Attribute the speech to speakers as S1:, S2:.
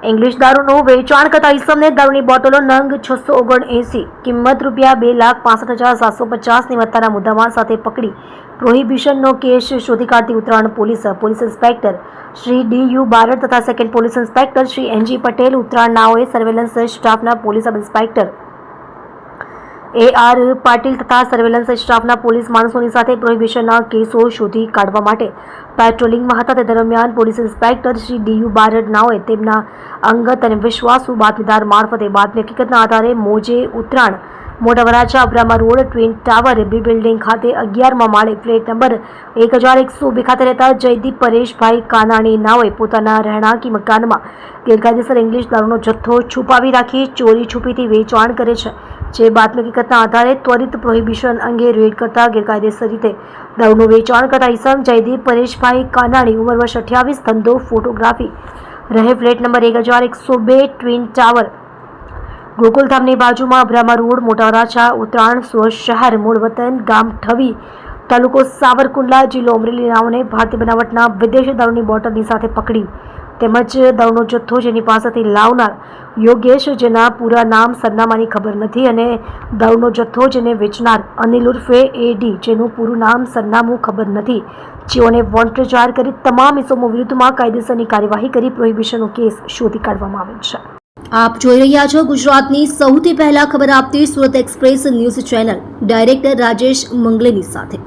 S1: English દારૂનું વેચાણ કરતા ઈસમને દારૂની બોટલો નંગ 679 કિંમત ₹2,65,750ની મત્તાના મુદ્દામાલ સાથે પકડી પ્રોહિબિશનનો કેસ શોધી કાઢતી Uttarayan police inspector Shri D U. Barad તથા second police inspector Shri N G. Patel Uttarayan નાઓએ સર્વેલન્સ સ્ટાફના police sub inspector A.R. Patil તથા સર્વેલન્સ સ્ટાફના પોલીસ માણસોની સાથે પ્રોહિબિશનના કેસો શોધી કાઢવા માટે પેટ્રોલિંગમાં હતા. તે દરમિયાન police inspector Shri D U. Barad નાઓએ તેમના અંગત અને વિશ્વાસુ બાતમીદાર મારફતે બાતમી હકીકતના આધારે મોજે ઉત્તરાયણ મોટા Varachha Abrama road twin tower B building ખાતે 11મા માળે ફ્લેટ નંબર 1102 ખાતે રહેતા જયદીપ પરેશભાઈ કાનાણી નાઓએ પોતાના રહેણાંકી મકાનમાં ગેરકાયદેસર ઇંગ્લિશ દારૂનો જથ્થો છુપાવી રાખી ચોરી છુપીથી વેચાણ કરે છે. જે બાતમી હકીકતના આધારે ત્વરિત પ્રોહિબિશન અંગે રેડ કરતા ગેરકાયદેસર રીતે દારૂનું વેચાણ કરતા ઈસમ જયદીપ પરેશભાઈ કાનાણી ઉંમર વર્ષ 28 ધંધો ફોટોગ્રાફી રહે ફ્લેટ નંબર 1102 ટ્વિન ટાવર ગોકુલધામની બાજુમાં અબ્રામા રોડ મોટા વરાછા ઉત્તરાયણ શહેર મૂળ વતન ગામ ઠવી તાલુકો સાવરકુંડલા જિલ્લો અમરેલી નાઓને ભારતીય બનાવટના વિદેશી દારૂની બોટલની સાથે પકડી તેમજ દારૂનો જથ્થો જેની પાસેથી લાવનાર યોગેશ જેના પૂરા નામ સરનામાની ખબર નથી અને દારૂનો જથ્થો જેને વેચનાર અનિલ ઉર્ફે A.D. જેનું પૂરું નામ સરનામું ખબર નથી જેઓને વોન્ટેડ જાહેર કરી તમામ ઇસમો વિરુદ્ધમાં કાયદેસરની કાર્યવાહી કરી પ્રોહિબિશનનો કેસ શોધી કાઢવામાં આવ્યો છે.
S2: આપ જોઈ રહ્યા છો ગુજરાતની સૌથી પહેલા ખબર આપતી Surat express news channel director Rajesh મંગલેની સાથે.